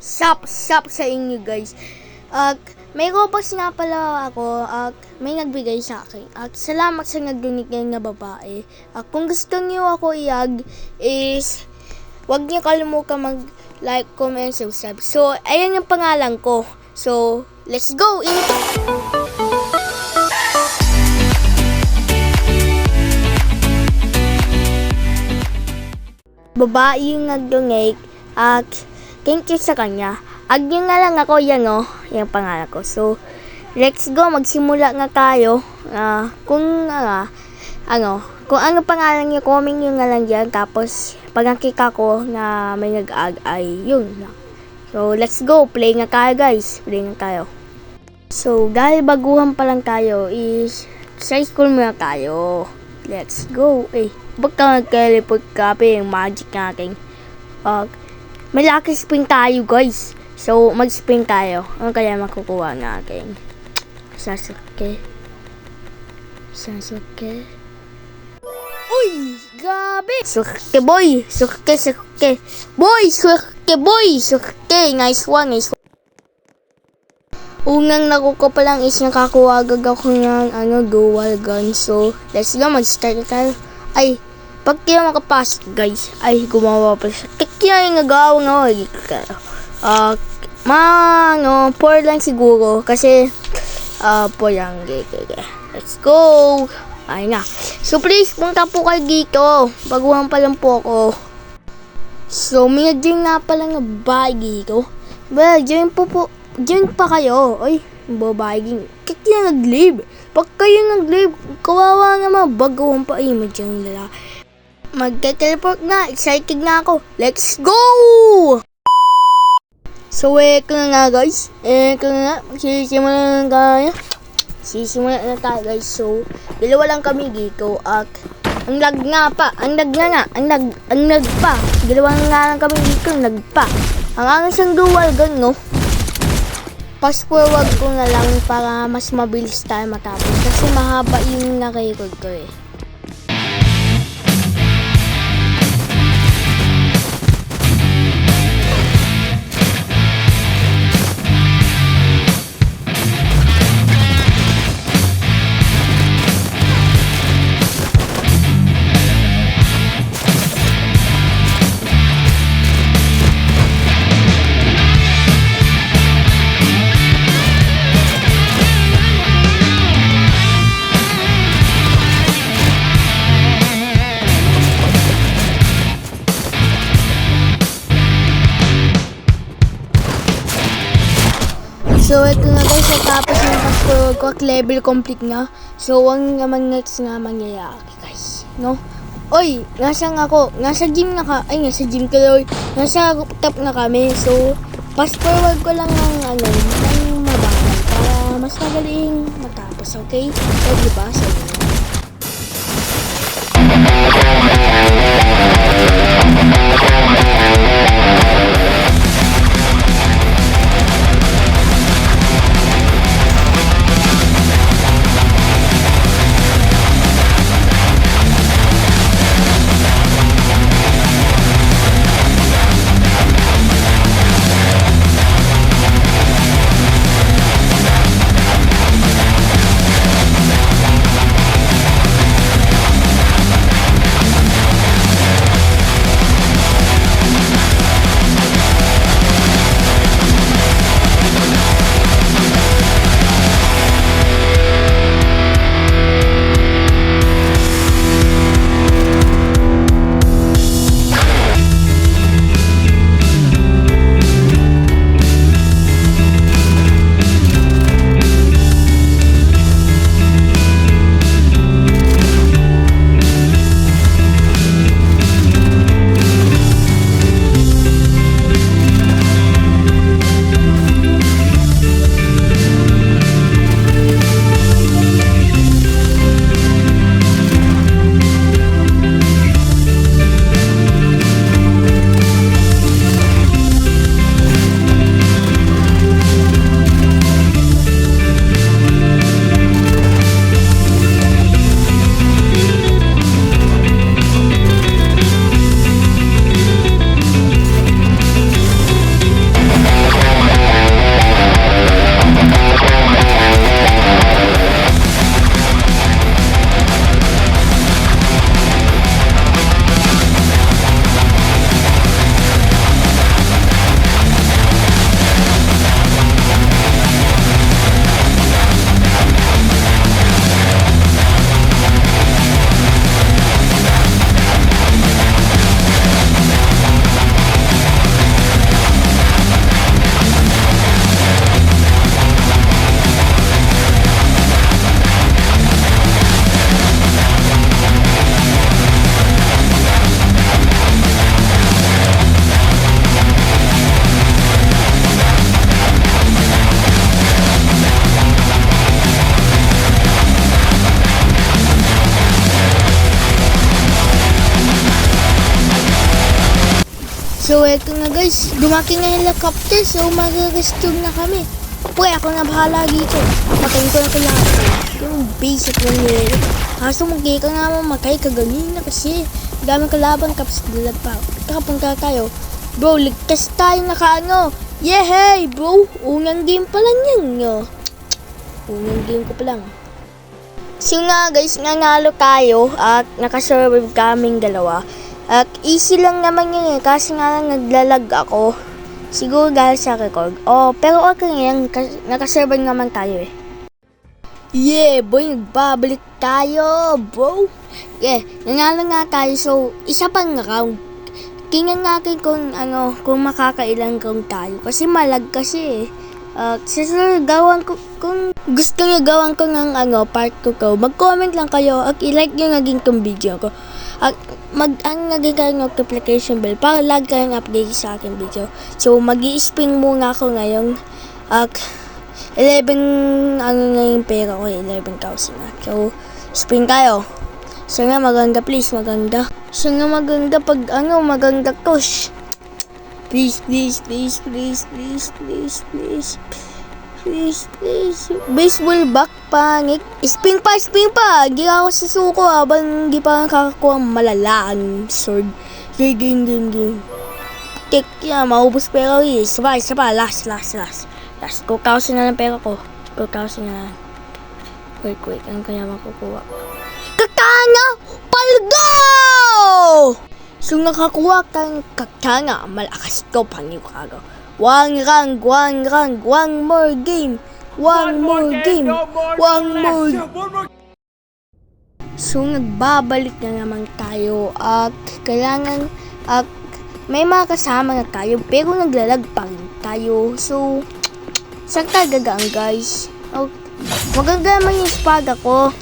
Sup sa inyo guys. May Robux nga pala ako. May nagbigay sa akin. Salamat sa nag-donate ngayon na babae. Kung gusto niyo ako is wag niyo kalimutan mag-like, comment, subscribe. So, ayan yung pangalan ko. So, let's go! Babae yung nag-donate. Thank you sa kanya. Yun nga lang ako, yung pangalan ko. So, let's go, magsimula nga tayo. Kung ano pangalan niyo, comment nyo nga lang dyan. Tapos, pag nakita ko na may nag-ag ay yun lang. So, let's go, play nga tayo guys. Play nga tayo. So, dahil baguhan pa lang tayo is, sa school muna tayo. Let's go. Baka nag-teleport copy yung magic natin. May lucky spin tayo guys. So, mag-spin tayo. Ano kaya makukuha natin? Sasuke. Uy! Grabe! Suke boy! Suke! Boy! Suke! Nice one! Unang nakuha pa lang is nakakuha agad ako ng dual gun. So, let's go. Mag-start na tayo. Pag kaya makapasok guys, gumawa pa siya. Kaya yung nagawang ako. 4 lang siguro. Kasi, 4 lang. Let's go! Ay na. So, please, punta po kayo dito. Baguhan pa lang po ako. So, may nag-join nga pala nga bahay dito. Join pa kayo. Babae. Kaya nag-live. Pag kayo nag-live, kawawa naman. Baguhan pa. Madyan nila. Magte-teleport na. Excited na ako. Let's go! So, eko na nga guys. Sisimulan na tayo guys. So, dalawa lang kami dito. At, ang lag pa. Dalawa nga lang kami dito. Lag pa. Ang angas ng dual gun, no? Fast forward ko na lang para mas mabilis tayo matapos. Kasi mahaba yung naka-record ko So, ito na guys, natapos yung fast forward ko at level complete nga. So, ang naman next nga mangyayari guys, no? Nasa gym tuloy. Nasa rooftop na kami. So, fast forward ko lang ng mabagal para mas magaling matapos, okay? So, diba? So, So, eto na guys, dumating na yung helicopter, so mag-rescue na kami. Pre, ako na bahala dito. Patayin ko na kailangan ko. Yung basic lang yun. Kaso magkaya ka nga mamatay ka ganina kasi daming kalaban kapos dalag pa. Punta tayo. Bro, ligtas tayo nakaano. Yeah, hey, bro. Unang game pa lang yan. Unang game ko pa lang. So nga guys, nanalo tayo at nakasurvive kaming dalawa. At easy lang naman yun kasi nga lang naglalag ako. Siguro dahil sa record. Oh, pero okay yan. Nakasurvive naman tayo eh. Yeah, boy, nagbabalik tayo, bro. Yeah, nanalo nga tayo. So, isa pang round. Tingnan natin kung makakailang round tayo. Kasi malag kasi eh. Gawan ko, kung gusto nyo gawan ko ng part ko, mag-comment lang kayo at i-like nyo naging tong video ko. At naging kayo notification bell para lagi kayong update sa aking video. So, mag-i-spin muna ako ngayon. At 11, na yung pera ko, 11,000 na. So, spin tayo. Sana maganda, please, maganda. Sana maganda pag maganda to. Please, please, please, please, please, please, please. Please, please. Baseball bat, pangit. Spin pa, spin pa. Hindi ako susuko habang hindi pa nakakakuha malalaan sword. Game. Kick yan, maubos pera eh. Sabay, last. Last. 2,000 na lang pera ko. 2,000 na lang. Wait. Ano kaya makukuha? Katana! Palgo! So nakakuha kang katana. Malakas to, panigurado. One more game. So, nagbabalik na naman tayo at kailangan may mga kasama na tayo pero naglalag pa rin tayo. So, saan tayo gagaan guys? Maganda naman yung espada ko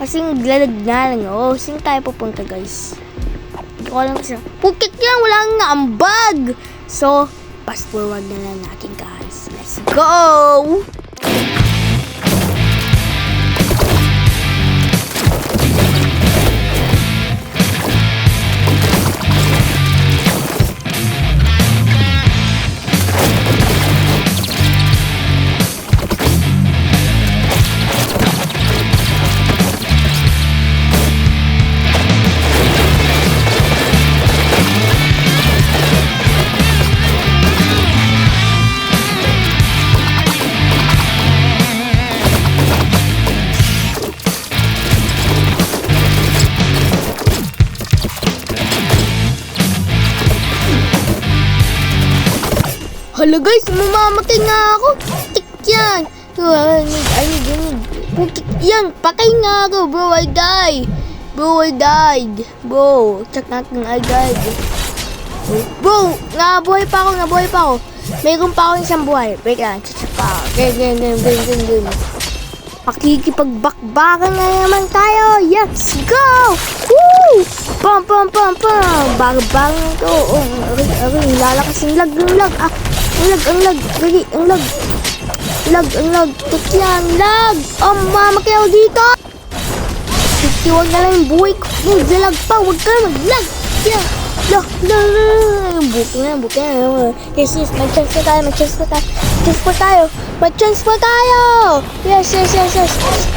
kasi naglalag na lang. Saan tayo pupunta guys? Hindi ko alam kasi. Pukit yan, wala nang naambag. So, fast forward na lang natin guys. Let's go! Hala guys, mamamatay nga ako. Tik yan. Pukit yan. Patay nga ako, bro. I died. Bro, check natin. I died. Bro, nabuhay pa ako. Mayroon pa ako isang buhay. Wait lang, check pa ako. Game. Pakikipagbakbakan na naman tayo. Let's go! Woo! Pam. Bagbang ito. Lalakas yung lag. Ang lag. Tikyan, lag. Mamakay ako dito. Huwag na lang yung buhay ko. Naglalag pa. Huwag ka mag-lag. Yeah. Lag. Buki na. Yes. Mag-chance pa tayo. Yes.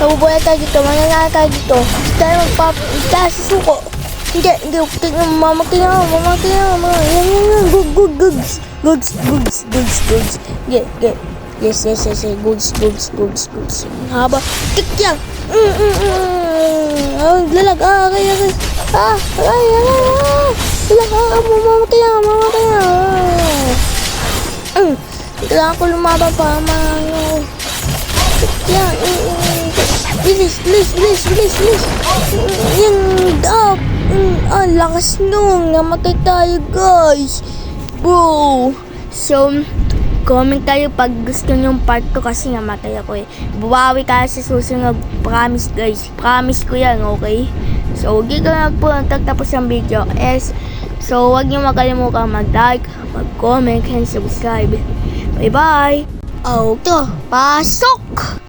Nabubuhay tayo dito. Mananala tayo dito. Tayo susuko. Hindi. Mamakay na. Goods. Yeah. Yes. Goods. Haba. Kick yan. Lalag. Aray. Mamatay na. Kailangan ko lumaban pa. Kick yan. Bilis. Yan. Lakas nung. Namatay tayo guys. Bro. So, comment tayo pag gusto nyong part 2 kasi namatay ako eh. Buwawi ka sa susunod. Promise guys. Promise ko yan, okay? So, hindi ko na po nagtatapos ang video. So, huwag nyo makalimutan mag-like, mag-comment, and subscribe. Bye-bye! Pasok!